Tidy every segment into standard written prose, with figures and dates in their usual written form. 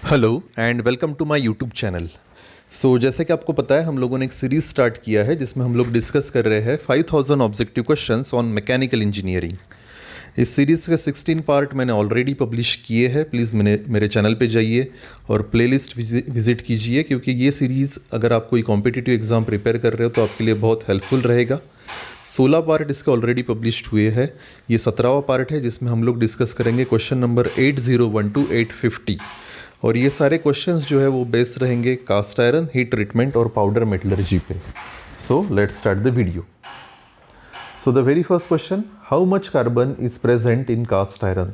Hello and welcome to my YouTube channel. जैसे कि आपको पता है हम लोगों ने एक सीरीज़ स्टार्ट किया है जिसमें हम लोग डिस्कस कर रहे हैं 5000 objective questions on mechanical engineering. इस सीरीज़ के 16 पार्ट मैंने ऑलरेडी पब्लिश किए हैं। प्लीज़ मेरे चैनल पे जाइए और प्लेलिस्ट विजिट कीजिए, क्योंकि ये सीरीज़ अगर आप कोई कॉम्पिटिटिव एग्ज़ाम प्रिपेयर कर रहे हो तो आपके लिए बहुत हेल्पफुल रहेगा। 16 पार्ट इसके ऑलरेडी पब्लिश्ड हुए हैं। ये 17वां पार्ट है जिसमें हम लोग डिस्कस करेंगे क्वेश्चन नंबर 801 टू 850। और ये सारे क्वेश्चंस जो है वो बेस्ड रहेंगे कास्ट आयरन, हीट ट्रीटमेंट और पाउडर मेटलर्जी पे। So let's start the video. So the very first question, how much carbon is present in cast iron?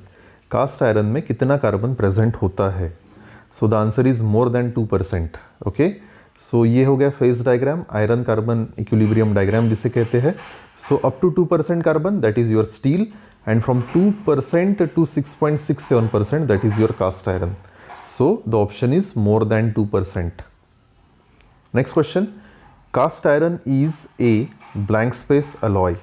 Cast iron में कितना कार्बन प्रेजेंट होता है? So the answer is more than 2%। Okay, so ये हो गया phase diagram, iron carbon equilibrium diagram जिसे कहते हैं। So up to 2% carbon that is your steel, and from 2% to 6.67% that is your cast iron. So the option is more than 2%. Next question, cast iron is a blank space alloy.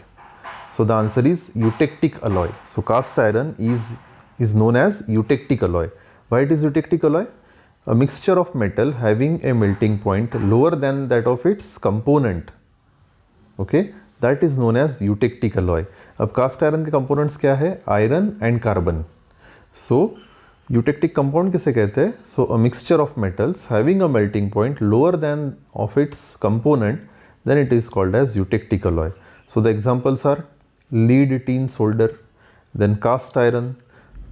So the answer is eutectic alloy. So cast iron is known as eutectic alloy. Why it is eutectic alloy? A mixture of metal having a melting point lower than that of its component. Okay, that is known as eutectic alloy. अब cast iron के components क्या है? Iron and carbon. So eutectic compound किसे कहते हैं? So a mixture of metals having a melting point lower than of its component, then it is called as eutectic alloy. So the examples are lead, tin, solder, then cast iron,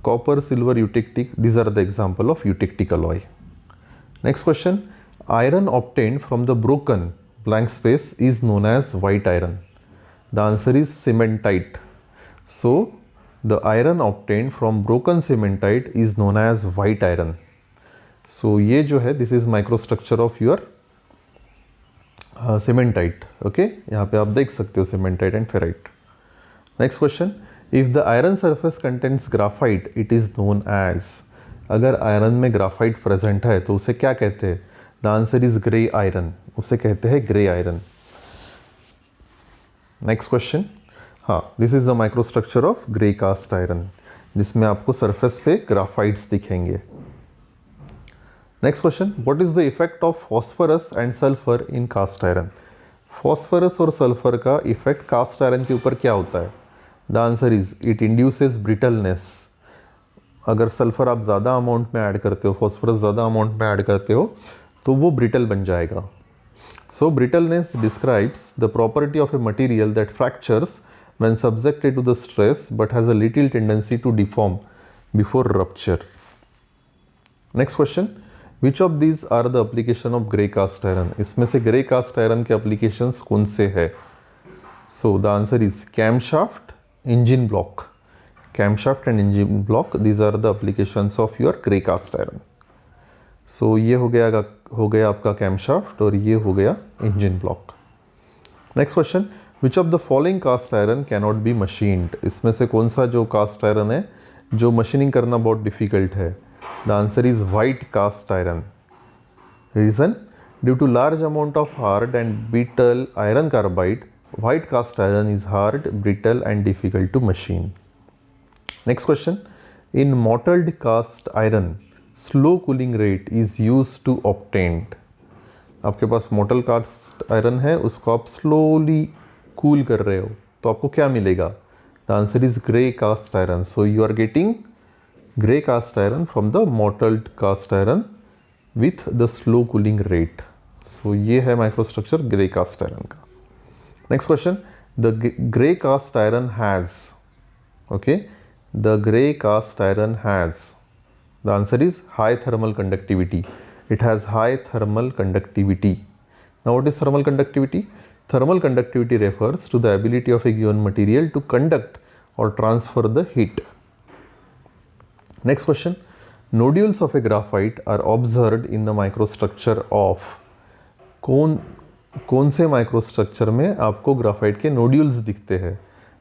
copper, silver, eutectic. These are the example of eutectic alloy. Next question, iron obtained from the broken blank space is known as white iron. The answer is cementite. So the iron obtained from broken cementite is known as white iron. So ये जो है this is microstructure of your cementite. Okay, यहाँ पे आप देख सकते हो cementite and ferrite. Next question, if the iron surface contains graphite it is known as. अगर आयरन में ग्राफाइट प्रेजेंट है तो उसे क्या कहते हैं? The answer is grey iron. उसे कहते हैं ग्रे आयरन. नेक्स्ट क्वेश्चन, हाँ, this is the microstructure of grey cast iron, जिसमें आपको सरफेस पे ग्राफाइट्स दिखेंगे. Next question, what is the effect of phosphorus and sulphur in cast iron? Phosphorus और sulphur का इफेक्ट कास्ट आयरन के ऊपर क्या होता है? The answer is it induces brittleness. अगर सल्फर आप ज़्यादा अमाउंट में ऐड करते हो, फॉस्फोरस ज़्यादा अमाउंट में ऐड करते हो तो वो ब्रिटल बन जाएगा. So brittleness describes the property of a material that fractures when subjected to the stress but has a little tendency to deform before rupture. Next question, which of these are the application of grey cast iron? इसमें से grey cast iron के applications कौन से है? So the answer is camshaft, engine block. Camshaft and engine block, these are the applications of your grey cast iron. So ये हो गया आपका camshaft और ये हो गया engine block. Next question, which of the following cast iron cannot be machined? इसमें से कौन सा जो कास्ट आयरन है जो मशीनिंग करना बहुत डिफिकल्ट है? The answer is white cast iron. Reason, due to large amount of hard and brittle iron carbide, white cast iron is hard, brittle and difficult to machine. Next question, in mottled cast iron slow cooling rate is use to obtained. आपके पास mortal cast iron है, उसको आप slowly cool कर रहे हो तो आपको क्या मिलेगा? The answer is grey cast iron. So you are getting grey cast iron from the mottled cast iron with the slow cooling rate. So ये है माइक्रोस्ट्रक्चर ग्रे कास्ट आयरन का. Next question, the grey cast iron has. Okay, the grey cast iron has, the answer is high thermal conductivity. It has high thermal conductivity. Now what is thermal conductivity? Thermal conductivity refers to the ability of a given material to conduct or transfer the heat. Next question, nodules of a graphite are observed in the microstructure of. कौन से microstructure में आपको graphite के nodules दिखते हैं?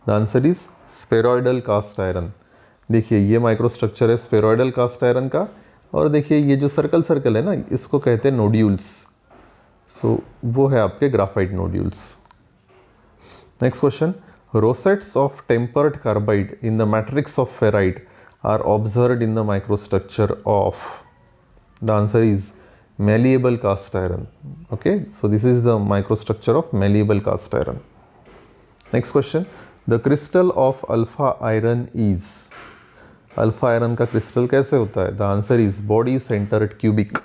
The answer is spheroidal cast iron. देखिए ये microstructure है स्पेरॉइडल कास्ट आयरन का, और देखिए ये जो सर्कल सर्कल है ना, इसको कहते हैं नोड्यूल्स. सो वो है आपके graphite nodules. Next question, rosettes of tempered carbide in the matrix of ferrite are observed in the microstructure of. The answer is malleable cast iron. Okay, so this is the microstructure of malleable cast iron. Next question, the crystal of alpha iron is, alpha iron का crystal कैसे होता है? The answer is body centred cubic.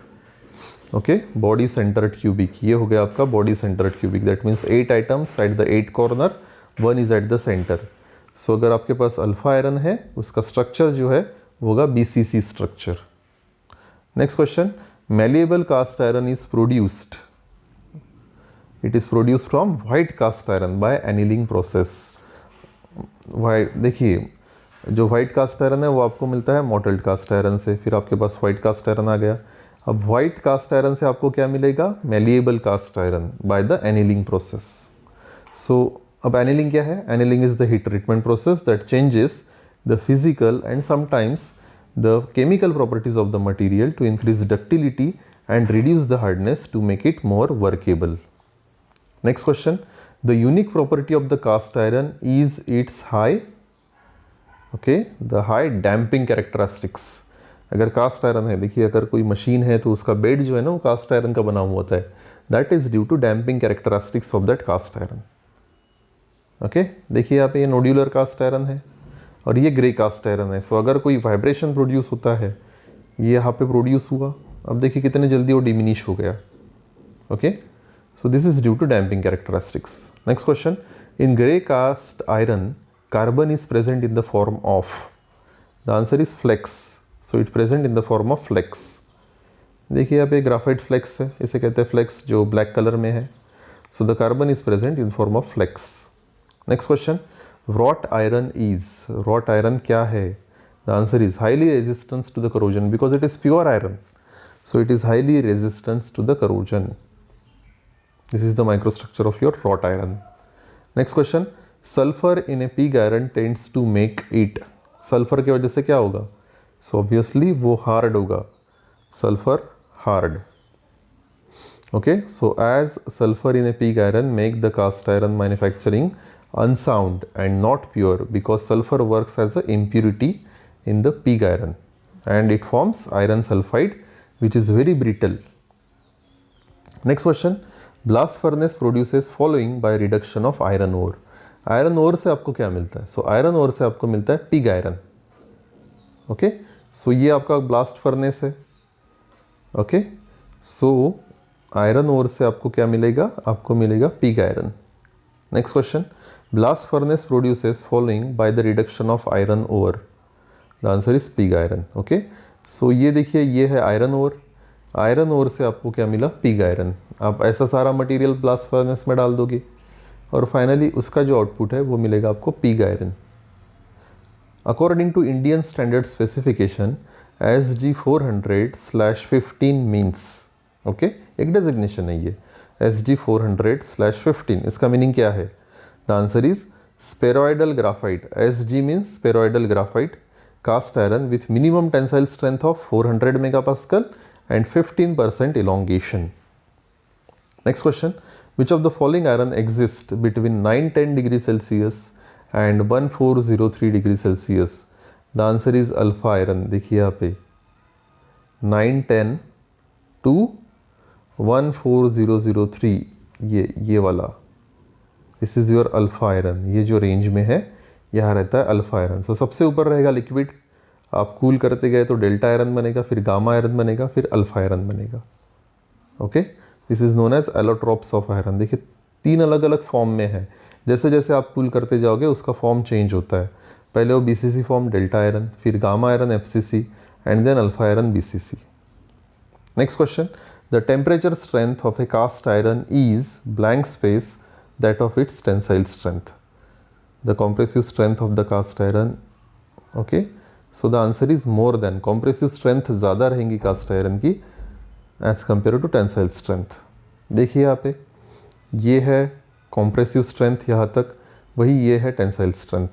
Okay, body centred cubic, ये हो गया आपका body centred cubic. That means 8 items at the 8 corner, 1 is at the centre. So अगर आपके पास अल्फा आयरन है, उसका स्ट्रक्चर जो है वो होगा BCC structure. Next question, malleable cast iron is produced, it is produced from white cast iron by annealing process. White, देखिए जो व्हाइट कास्ट आयरन है वो आपको मिलता है मॉटल्ड कास्ट आयरन से, फिर आपके पास व्हाइट कास्ट आयरन आ गया. अब व्हाइट कास्ट आयरन से आपको क्या मिलेगा? Malleable cast iron by the annealing process. So अब एनिलिंग क्या है? Annealing is the heat treatment process that changes the physical and sometimes the chemical properties of the material to increase ductility and reduce the hardness to make it more workable. Next question, the unique property of the cast iron is it's high, okay, the high damping characteristics. अगर cast iron है, देखिए अगर कोई machine है तो उसका bed जो है ना वो कास्ट आयरन का बना हुआ होता है. That is due to damping characteristics of that cast iron. Okay, देखिए यहाँ पे ये नोड्यूलर कास्ट आयरन है और ये ग्रे कास्ट आयरन है. सो अगर कोई वाइब्रेशन प्रोड्यूस होता है, ये यहाँ पे प्रोड्यूस हुआ, अब देखिए कितने जल्दी वो डिमिनिश हो गया. Okay, so this is due to damping characteristics. Next question, in grey cast iron carbon is present in the form of, the answer is flex. So it present in the form of flex. देखिए यहाँ पे graphite flex है, इसे कहते हैं flex, जो black colour में है. So the carbon is present in form of flakes. Next question, wrought iron is, wrought iron क्या है? The answer is highly resistance to the corrosion because it is pure iron. So it is highly resistance to the corrosion. This is the microstructure of your wrought iron. Next question, sulphur in a pig iron tends to make it, sulphur की वजह से क्या होगा? So obviously वो hard होगा, sulphur hard. Okay, so as sulphur in a pig iron make the cast iron manufacturing unsound and not pure because sulphur works as a impurity in the pig iron and it forms iron sulphide which is very brittle. Next question, blast furnace produces following by reduction of iron ore. Iron ore से आपको क्या मिलता है? सो iron ore से आपको मिलता है pig iron. Okay, so ये आपका ब्लास्ट फर्नेस है. ओके, सो आयरन ओर से आपको क्या मिलेगा? आपको मिलेगा pig iron. Next question, blast furnace produces following by the reduction of iron ore. The answer is pig iron. Okay, so ये देखिए ये है आयरन ओर, आयरन ओर से आपको क्या मिला? Pig iron. आप ऐसा सारा मटेरियल ब्लास्ट फर्नेस में डाल दोगे और फाइनली उसका जो आउटपुट है वो मिलेगा आपको pig iron. According to Indian standard specification SG400/15 means, okay, एक डेजिग्नेशन है ये SG400/15. इसका मीनिंग क्या है? The answer is spheroidal graphite. SG means spheroidal graphite cast iron with minimum tensile strength of 400 megapascal and 15% elongation. Next question, which of the following iron exist between 910 degrees Celsius and 1403 degrees Celsius? The answer is alpha iron. देखिए यहाँ पे 910 to 14003, ये वाला, this is your alpha iron. ये जो range में है यहाँ रहता है अल्फा आयरन. सो सबसे ऊपर रहेगा लिक्विड, आप कूल करते गए तो डेल्टा आयरन बनेगा, फिर गामा आयरन बनेगा, फिर अल्फा आयरन बनेगा. Okay, this is known as allotropes of iron. देखिए 3 अलग अलग फॉर्म में है. जैसे जैसे आप कूल करते जाओगे उसका फॉर्म चेंज होता है. पहले वो BCC फॉर्म डेल्टा आयरन, फिर gamma iron FCC and then alpha iron BCC. Next question, the temperature strength of a cast iron is blank space that of its tensile strength. The compressive strength of the cast iron. Okay, so the answer is more than. Compressive strength ज़्यादा रहेंगी cast iron की as compare to tensile strength. देखिए यहाँ पे ये है compressive strength यहाँ तक, वही ये है tensile strength,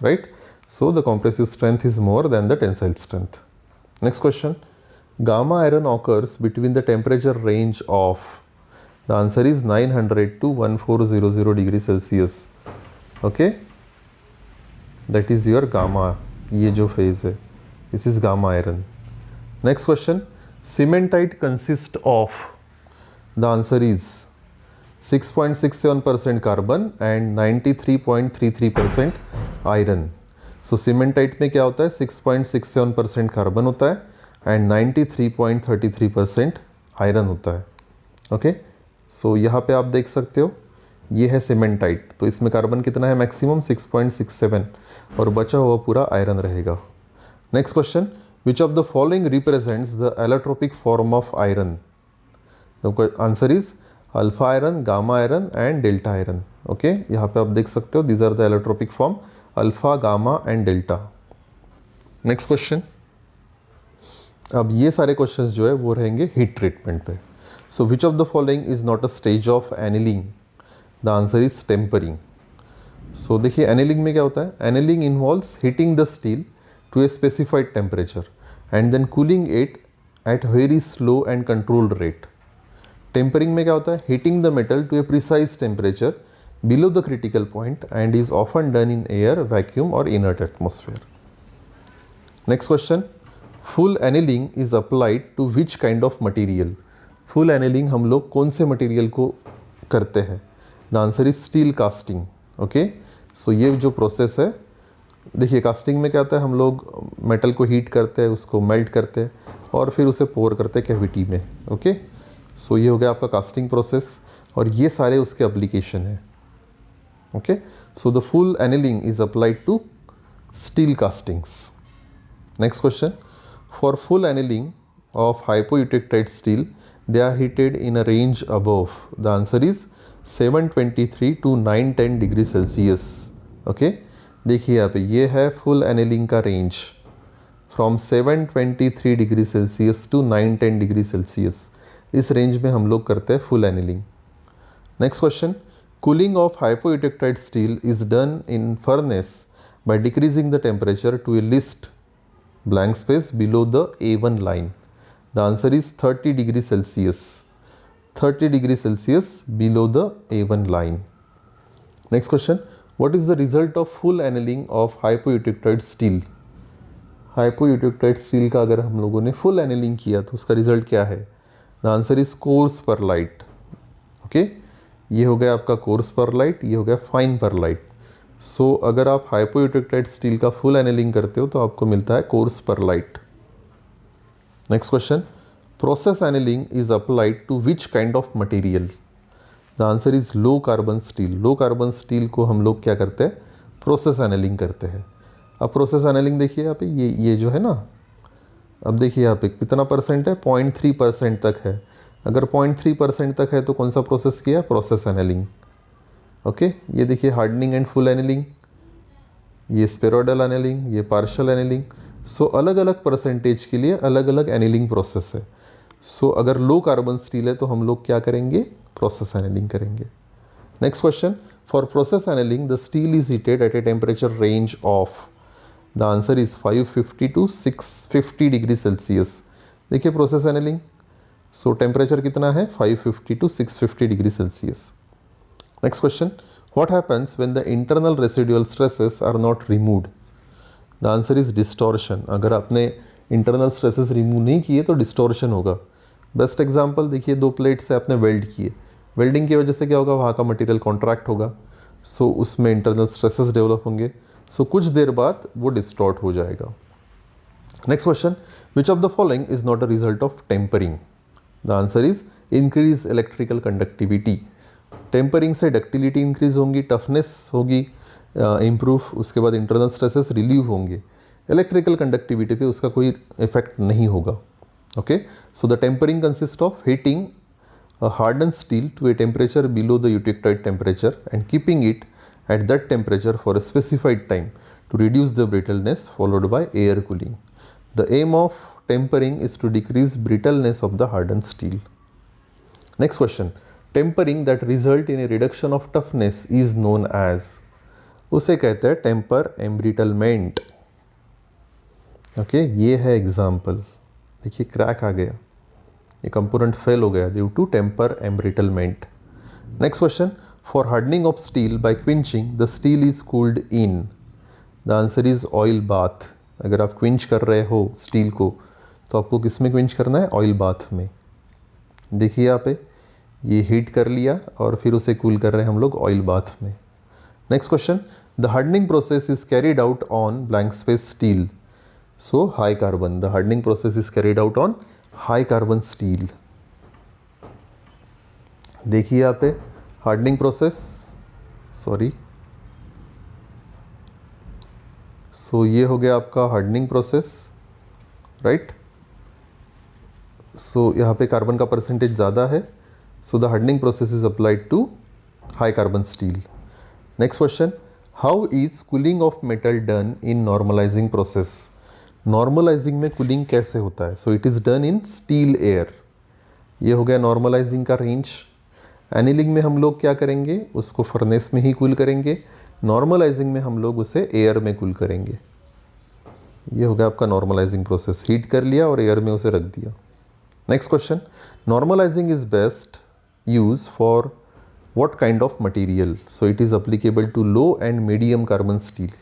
right? So the compressive strength is more then the tensile strength. Next question, gamma iron occurs between the temperature range of. The answer is 900 to 1400 degree Celsius. Okay, that is your gamma. ये जो phase है this is gamma iron. Next question, Cementite consists of, the answer is 6.67% carbon and 93.33% iron. So cementite में क्या होता है, 6.67% carbon होता है and 93.33% iron होता है. ओके, सो यहाँ पे आप देख सकते हो ये है सीमेंटाइट, तो इसमें कार्बन कितना है, मैक्सिमम 6.67 और बचा हुआ पूरा आयरन रहेगा. Next question, which of the following represents the allotropic form of iron. Answer is alpha iron, gamma iron and delta iron. Okay, यहाँ पे आप देख सकते हो these are the allotropic form, alpha, gamma and delta. Next question, अब ये सारे questions जो है वो रहेंगे हीट ट्रीटमेंट पे. So which of the following is not a stage of annealing. The answer is tempering. So देखिए एनिलिंग में क्या होता है, annealing involves heating the steel to a specified temperature and then cooling it at very slow and controlled rate. Tempering में क्या होता है, heating the metal to a precise temperature below the critical point and is often done in air, vacuum और inert atmosphere. Next question, full annealing is applied to which kind of material. Full annealing हम लोग कौन से material को करते हैं. The answer is steel casting. Okay, so ये जो प्रोसेस है, देखिए कास्टिंग में क्या होता है, हम लोग मेटल को हीट करते हैं, उसको मेल्ट करते हैं और फिर उसे पोर करते हैं कैविटी में. ओके, सो ये हो गया आपका कास्टिंग प्रोसेस और ये सारे उसके एप्लीकेशन है. Okay, so the full annealing is applied to steel castings. Next question, for full annealing of hypoeutectite steel they are heated in a range above. The answer is 723 to 910 degree Celsius. Okay, देखिए यहाँ पे ये है full annealing का range from 723 degree Celsius to 910 degree Celsius. इस range में हम लोग करते हैं full annealing. Next question, cooling of hypoeutectite steel is done in furnace by decreasing the temperature to a least blank space below the A1 line. The answer is 30 degree Celsius. 30 degree Celsius below the A1 line. Next question, what is the result of full annealing of hypoeutectite steel. hypoeutectite steel का अगर हम लोगों ने full annealing किया तो उसका result क्या है. The answer is coarse perlite. Okay, ये हो गया आपका coarse perlite, ये हो गया fine perlite. सो अगर आप hypoeutectite स्टील का फुल एनिलिंग करते हो तो आपको मिलता है coarse pearlite. Next question, process annealing is applied to which kind of material. The answer is low carbon steel. Low carbon steel को हम लोग क्या करते हैं, प्रोसेस एनिलिंग करते हैं. अब प्रोसेस एनिलिंग देखिए यहाँ पे ये जो है ना, अब देखिए यहाँ पे कितना परसेंट है, 0.3% तक है. अगर 0.3% तक है तो कौन सा प्रोसेस किया, प्रोसेस एनिलिंग. ओके, ये देखिए हार्डनिंग एंड फुल एनिलिंग, ये स्पेरोडल एनिलिंग, ये पार्शियल एनिलिंग. सो अलग अलग परसेंटेज के लिए अलग अलग एनिलिंग प्रोसेस है. सो अगर लो कार्बन स्टील है तो हम लोग क्या करेंगे, प्रोसेस एनिलिंग करेंगे. Next question, for process annealing the steel is heated at a temperature range of. The answer is 550 to 650 degree Celsius. देखिए प्रोसेस एनिलिंग, सो टेम्परेचर कितना है, 550 to 650 degree Celsius. Next question, what happens when the internal residual stresses are not removed. The answer is distortion. अगर आपने internal stresses remove नहीं किए तो distortion होगा. Best example देखिए, दो प्लेट से आपने वेल्ड किए, वेल्डिंग की वजह से क्या होगा, वहाँ का मटेरियल कॉन्ट्रैक्ट होगा. सो उसमें इंटरनल स्ट्रेसेस डेवलप होंगे. सो कुछ देर बाद वो डिस्टॉर्ट हो जाएगा. Next question, which of the following is not a result of tempering. The answer is increase electrical conductivity. Tempering से डक्टिलिटी इंक्रीज होंगी, टफनेस होगी इम्प्रूव, उसके बाद इंटरनल स्ट्रेसेस रिलीव होंगे. इलेक्ट्रिकल कंडक्टिविटी पे उसका कोई इफेक्ट नहीं होगा. Okay, so the tempering consist of heating a hardened steel to a temperature below the eutectite temperature and keeping it at that temperature for a specified time to reduce the brittleness, followed by air cooling. The aim of tempering is to decrease brittleness of the hardened steel. Next question, tempering that result in a reduction of toughness is known as. उसे कहते हैं temper embrittlement. Okay, ये है example. देखिए crack आ गया, ये component fail हो गया due to temper embrittlement. Next question, for hardening of steel by quenching the steel is cooled in. The answer is oil bath. अगर आप क्विंच कर रहे हो स्टील को तो आपको किस में क्विंच करना है? ऑयल बाथ में। देखिए यहाँ पे ये हीट कर लिया और फिर उसे कूल कर रहे हैं हम लोग ऑयल बाथ में। Next question, the hardening process is carried out on blank space steel, so high carbon. The hardening process is carried out on high carbon steel. देखिए यहाँ पे हार्डनिंग प्रोसेस, सॉरी, सो ये हो गया आपका हार्डनिंग प्रोसेस, राइट। सो यहाँ पे carbon का परसेंटेज ज़्यादा है, so the hardening process is applied to high carbon steel. Next question, how is cooling of metal done in normalizing process. Normalizing में कूलिंग कैसे होता है? So it is done in still air. ये हो गया normalising का range. Annealing में हम लोग क्या करेंगे? उसको फर्नेस में ही कूल करेंगे। नॉर्मलाइजिंग में हम लोग उसे एयर में कूल करेंगे। ये हो गया आपका नॉर्मलाइजिंग प्रोसेस, हीट कर लिया और एयर में उसे रख दिया। Next question, normalising is best use for what kind of material? So it is applicable to low and medium carbon steel.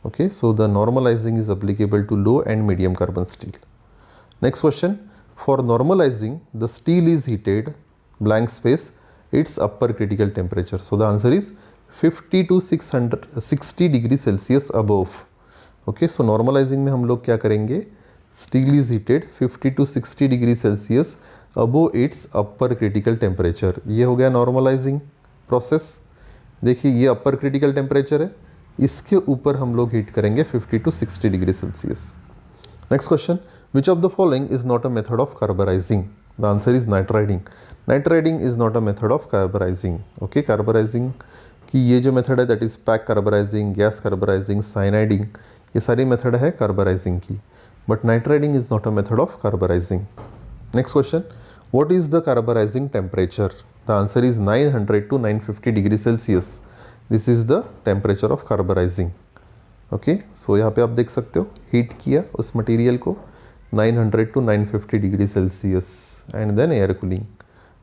Okay, so the normalizing is applicable to low and medium carbon steel. Next question, for normalizing the steel is heated blank space its upper critical temperature. So the answer is 50 to 660 degree Celsius above. Okay, so normalizing में हम लोग क्या करेंगे? Steel is heated 50 to 60 degree Celsius above it's upper critical temperature. ये हो गया normalising process. देखिए ये अपर क्रिटिकल टेम्परेचर है, इसके ऊपर हम लोग हीट करेंगे 50 to 60 degree Celsius. Next question, which of the following is not a method of carburising? The answer is nitriding. Nitriding is not a method of carburising. Okay, carburising की ये जो method है that is pack carburising, gas carburising, cyaniding, ये सारी method है carburising की, but nitriding is not a method of carburizing. Next question, what is the carburizing temperature? The answer is 900 to 950 degree Celsius. This is the temperature of carburizing. Okay, so यहाँ पे आप देख सकते हो heat किया उस material को 900 to 950 degree Celsius and then air cooling.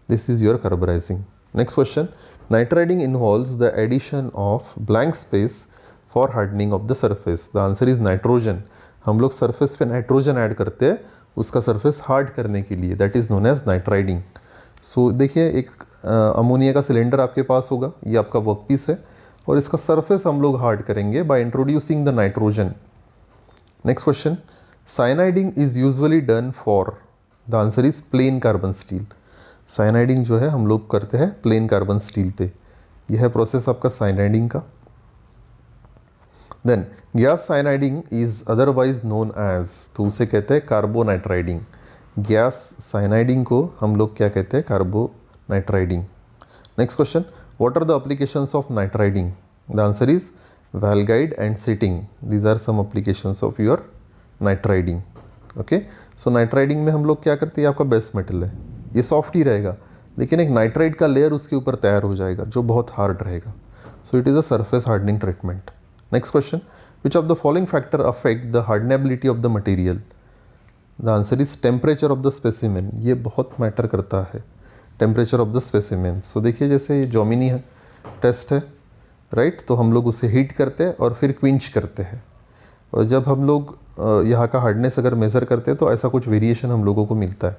This is your carburizing. Next question, nitriding involves the addition of blank space for hardening of the surface. The answer is nitrogen. हम लोग surface पे nitrogen add करते हैं उसका surface hard करने के लिए, that is known as nitriding. So देखिए एक अमोनिया का सिलेंडर आपके पास होगा, ये आपका वर्कपीस है और इसका सरफेस हम लोग हार्ड करेंगे by introducing the nitrogen. Next question, cyaniding is usually done for. The answer is plane carbon steel. Cyaniding जो है हम लोग करते हैं प्लेन कार्बन स्टील पे। यह है प्रोसेस आपका साइनाइडिंग का। Then gas cyaniding is otherwise known as, तो उसे कहते हैं कार्बोनाइट्राइडिंग। गैस साइनाइडिंग को हम लोग क्या कहते हैं? Carbonitriding. Next question, what are the applications of nitriding? The answer is valve guide and seating. These are some applications of your nitriding. Okay, so nitriding में हम लोग क्या करते हैं? आपका बेस मेटल है, ये सॉफ्ट ही रहेगा लेकिन एक नाइट्राइड का लेयर उसके ऊपर तैयार हो जाएगा जो बहुत हार्ड रहेगा। सो it is a surface hardening treatment. Next question, which of the following factor affect the hardenability of the material? The answer is temperature of the specimen. ये बहुत मैटर करता है temperature of the specimen. So देखिए जैसे ये जोमिनी है test है, right, तो हम लोग उसे हीट करते हैं और फिर क्विंच करते हैं और जब हम लोग यहाँ का हार्डनेस अगर मेज़र करते हैं तो ऐसा कुछ वेरिएशन हम लोगों को मिलता है।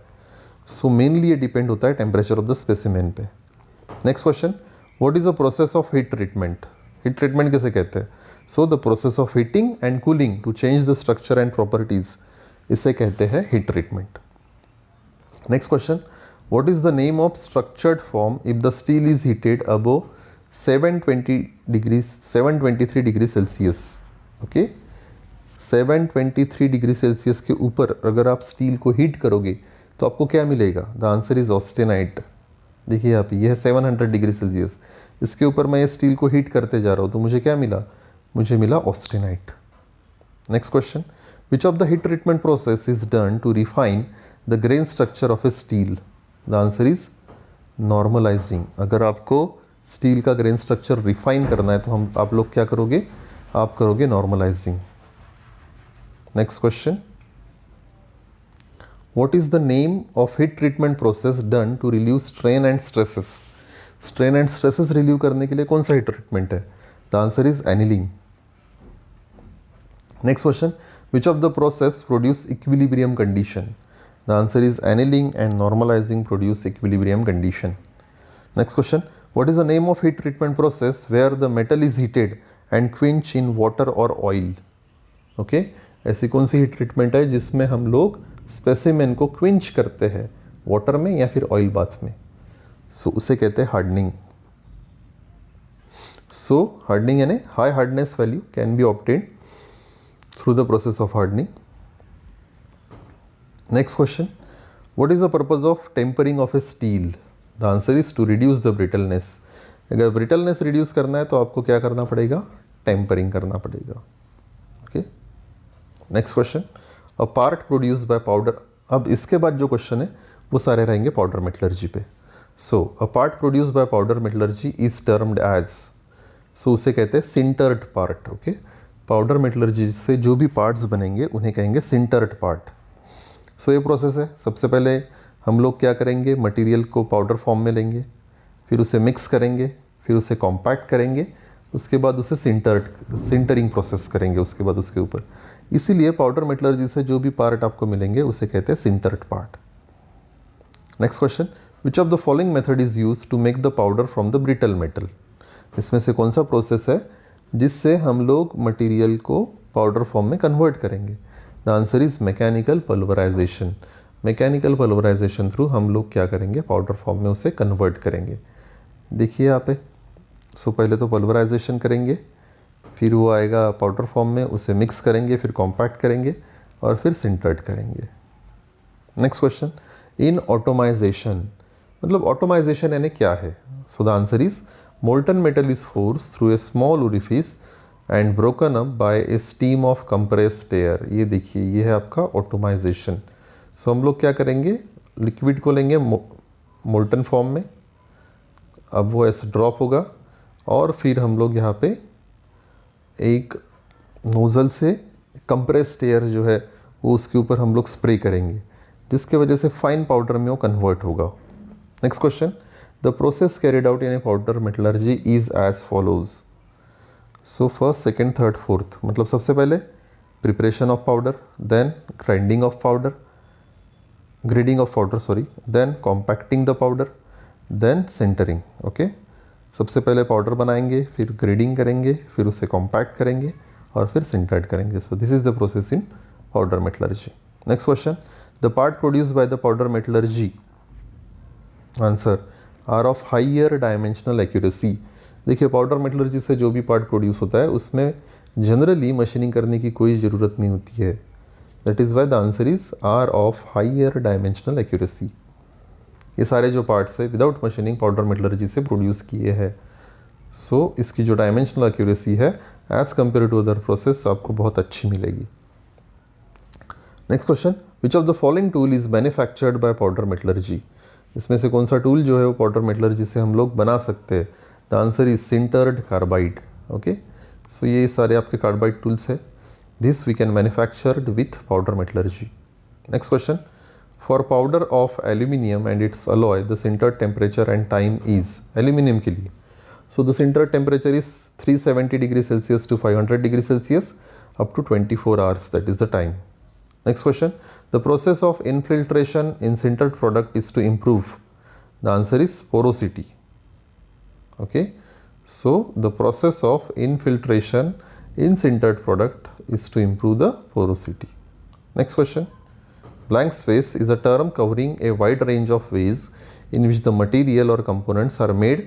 सो मेनली ये डिपेंड होता है टेम्परेचर ऑफ द स्पेसिमेन पे। Next question, what is the process of heat treatment? Heat treatment कैसे कहते हैं? So the process of heating and cooling to change the structure and properties, इसे कहते हैं heat treatment. Next question, what is the name of structured form if the steel is heated above 723 degree Celsius? Okay, 723 degree Celsius के ऊपर अगर आप steel को heat करोगे तो आपको क्या मिलेगा? The answer is austenite. देखिए यहाँ पे यह है 700 डिग्री सेल्सियस, इसके ऊपर मैं ये स्टील को हीट करते जा रहा हूँ तो मुझे क्या मिला? मुझे मिला austenite. Next question, which of the heat treatment process is done to refine the grain structure of a steel? The answer is normalizing. अगर आपको स्टील का ग्रेन स्ट्रक्चर रिफाइन करना है तो आप लोग क्या करोगे? आप करोगे normalizing. Next question, what is the name of heat treatment process done to relieve strain and stresses? Strain and stresses relieve करने के लिए कौन सा हीट ट्रीटमेंट है? The answer is annealing. Next question, which of the process produce equilibrium condition? The answer is annealing and normalizing produce equilibrium condition. Next question, what is the name of heat treatment process where the metal is heated and quench in water or oil? Okay, ऐसी कौन सी heat treatment है जिसमें हम लोग specimen को क्विंच करते हैं water में या फिर ऑयल बाथ में? सो उसे कहते हैं हार्डनिंग. सो हार्डनिंग यानी high hardness value can be obtained through the process of hardening. Next question, what is the purpose of tempering of a steel? The answer is to reduce the brittleness. अगर brittleness reduce करना है तो आपको क्या करना पड़ेगा? Tempering करना पड़ेगा. Okay. Next question, a part produced by powder. अब इसके बाद जो क्वेश्चन है वो सारे रहेंगे पाउडर मेटलर्जी पे. So a part produced by powder metallurgy is termed as. So उसे कहते हैं sintered part. Okay. Powder metallurgy से जो भी पार्ट्स बनेंगे उन्हें कहेंगे सिंटर्ड पार्ट. सो ये प्रोसेस है. सबसे पहले हम लोग क्या करेंगे, मटेरियल को पाउडर फॉर्म में लेंगे, फिर उसे मिक्स करेंगे, फिर उसे कॉम्पैक्ट करेंगे, उसके बाद उसे सिंटरिंग प्रोसेस करेंगे उसके बाद उसके ऊपर. इसीलिए पाउडर मेटलर्जी से जो भी पार्ट आपको मिलेंगे उसे कहते हैं sintered part. Next question, which of the following method is use to make the powder from the brittle metal? इसमें से कौन सा प्रोसेस है जिससे हम लोग मटेरियल को पाउडर फॉर्म में कन्वर्ट करेंगे? The answer is mechanical pulverisation. Mechanical pulverisation through हम लोग क्या करेंगे, पाउडर फॉर्म में उसे कन्वर्ट करेंगे. देखिए यहाँ पे. सो पहले तो पल्वराइजेशन करेंगे, फिर वो आएगा पाउडर फॉर्म में, उसे मिक्स करेंगे, फिर कॉम्पैक्ट करेंगे और फिर सिंटर्ड करेंगे. नेक्स्ट क्वेश्चन, इन ऑटोमाइजेशन, मतलब ऑटोमाइजेशन यानी क्या है? So the answer is molten metal is forced through a small orifice and broken up by a stream of compressed air. ये देखिए, ये है आपका ऑटोमाइजेशन. सो हम लोग क्या करेंगे, लिक्विड को लेंगे मोल्टन फॉर्म में, अब वो ऐसे ड्रॉप होगा और फिर हम लोग यहाँ पे एक नोज़ल से कंप्रेस्ड एयर जो है वो उसके ऊपर हम लोग स्प्रे करेंगे, जिसके वजह से फाइन पाउडर में वो कन्वर्ट होगा. Next question, the process carried out in a powder metallurgy is as follows. So first, second, third, fourth. मतलब सबसे पहले preparation of powder, then grinding of powder, grading of powder sorry, then compacting the powder, then sintering. Okay. सबसे पहले powder बनाएंगे, फिर grading करेंगे, फिर उसे कॉम्पैक्ट करेंगे और फिर सिंटर्ड करेंगे. So this is the process in powder metallurgy. Next question, the part produced by the powder metallurgy, answer, are of higher dimensional accuracy. देखिए, पाउडर मेटलर्जी से जो भी पार्ट प्रोड्यूस होता है उसमें जनरली मशीनिंग करने की कोई ज़रूरत नहीं होती है. That is why the answer is are of higher dimensional accuracy. ये सारे जो पार्ट्स है विदाउट मशीनिंग पाउडर मेटलर्जी से प्रोड्यूस किए हैं. सो इसकी जो डायमेंशनल एक्यूरेसी है as compare to other process आपको बहुत अच्छी मिलेगी. Next question, which of the following tool is manufactured by powder metallurgy? इसमें से कौन सा टूल जो है वो पाउडर मेटलर्जी से हम लोग बना सकते हैं? The answer is sintered carbide. Okay, so ये सारे आपके कार्बाइड टूल्स है. This we can manufactured with powder metallurgy. Next question, for powder of aluminium and its alloy the sintered temperature and time is. Aluminium के लिए so the sintered temperature is 370 degree Celsius to 500 degree Celsius up to 24 hours. That is the time. Next question, the process of infiltration in sintered product is to improve. The answer is porosity. Okay, so the process of infiltration in sintered product is to improve the porosity. Next question, blank space is a term covering a wide range of ways in which the material or components are made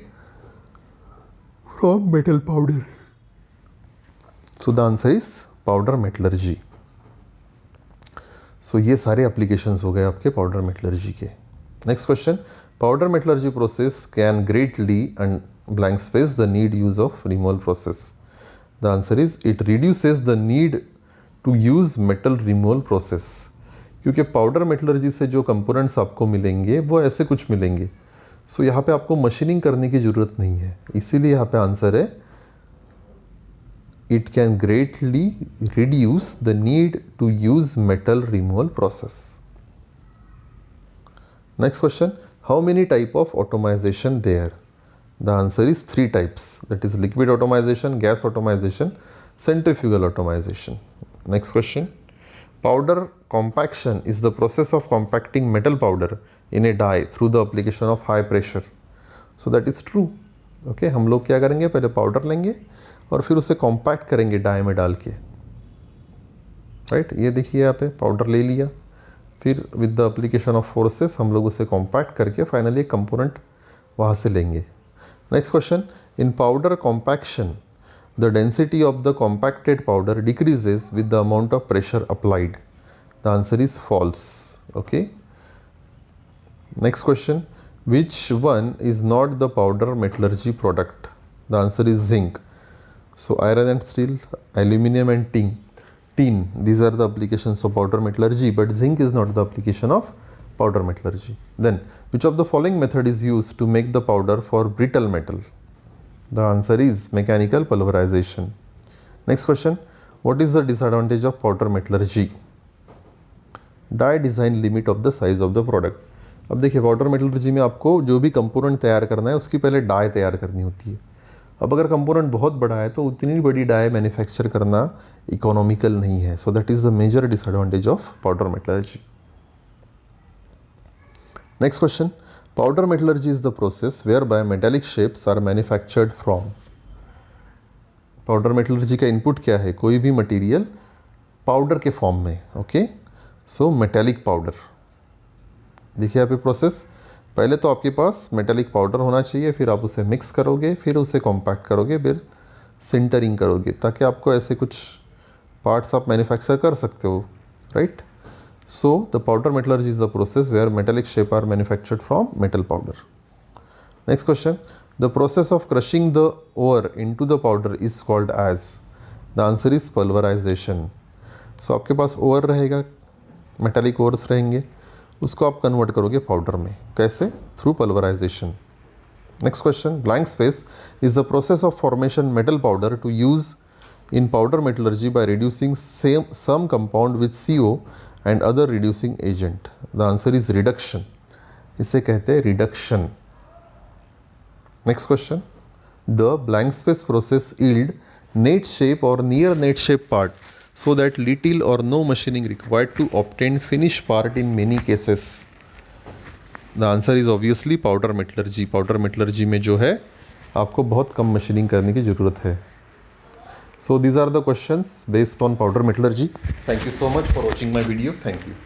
from metal powder. So the answer is powder metallurgy. सो ये सारे applications हो गए आपके powder metallurgy के. Next question, powder metallurgy process can greatly and blank space the need use of removal process. The answer is it reduces the need to use metal removal process. क्योंकि powder metallurgy से जो components आपको मिलेंगे वो ऐसे कुछ मिलेंगे. सो यहाँ पे आपको मशीनिंग करने की ज़रूरत नहीं है, इसीलिए यहाँ पे आंसर है it can greatly reduce the need to use metal removal process. Next question, how many type of automation there? The answer is 3 types, that is liquid automation, gas automation, centrifugal automation. Next question. Powder compaction is the process of compacting metal powder in a die through the application of high pressure. So that is true. Okay, हम लोग क्या करेंगे, पहले powder लेंगे और फिर उसे compact करेंगे डाई में डाल के, राइट। ये देखिए यहाँ पे पाउडर ले लिया, फिर with the application of forces हम लोग उसे कॉम्पैक्ट करके फाइनली एक कंपोनेंट वहाँ से लेंगे। Next question, in powder compaction the density of the compacted powder decreases with the amount of pressure applied. The answer is false. Okay, next question, which one is not the powder metallurgy product? The answer is zinc. So iron and steel, aluminum and tin, these are the applications of powder metallurgy, but zinc is not the application of powder metallurgy. Then which of the following method is used to make the powder for brittle metal? The answer is mechanical pulverization. Next question, what is the disadvantage of powder metallurgy? Die design limit of the size of the product. अब देखिए powder metallurgy में आपको जो भी component तैयार करना है उसकी पहले डाई तैयार करनी होती है। अब अगर कंपोनेंट बहुत बड़ा है तो उतनी बड़ी डाई मैन्युफैक्चर करना इकोनॉमिकल नहीं है। So that is the major disadvantage of powder metallurgy. Next question, powder metallurgy is the process whereby metallic shapes are manufactured from. Powder metallurgy का इनपुट क्या है, कोई भी मटीरियल पाउडर के form में। Okay, so metallic powder. देखिए यहाँ पे प्रोसेस, पहले तो आपके पास मेटेलिक पाउडर होना चाहिए, फिर आप उसे मिक्स करोगे, फिर उसे कॉम्पैक्ट करोगे, फिर सिंटरिंग करोगे ताकि आपको ऐसे कुछ पार्ट्स आप मैन्युफैक्चर कर सकते हो, right. So the powder metallurgy is the process where metallic shape are manufactured from metal powder. Next question, the process of crushing the ore into the powder is called as. The answer is pulverization. So आपके पास ore रहेगा, metallic ores रहेंगे, उसको आप convert करोगे powder में। कैसे? Through pulverization. Next question, blank space is the process of formation metal powder to use in powder metallurgy by reducing some compound with CO and other reducing agent. The answer is reduction. इसे कहते हैं reduction. Next question, the blank space process yield net shape और near net shape part so that little or no machining required to obtain finished part in many cases. The answer is obviously powder metallurgy. Powder metallurgy में जो है आपको बहुत कम machining करने की ज़रूरत है। So these are the questions based on powder metallurgy. Thank you so much for watching my video. Thank you.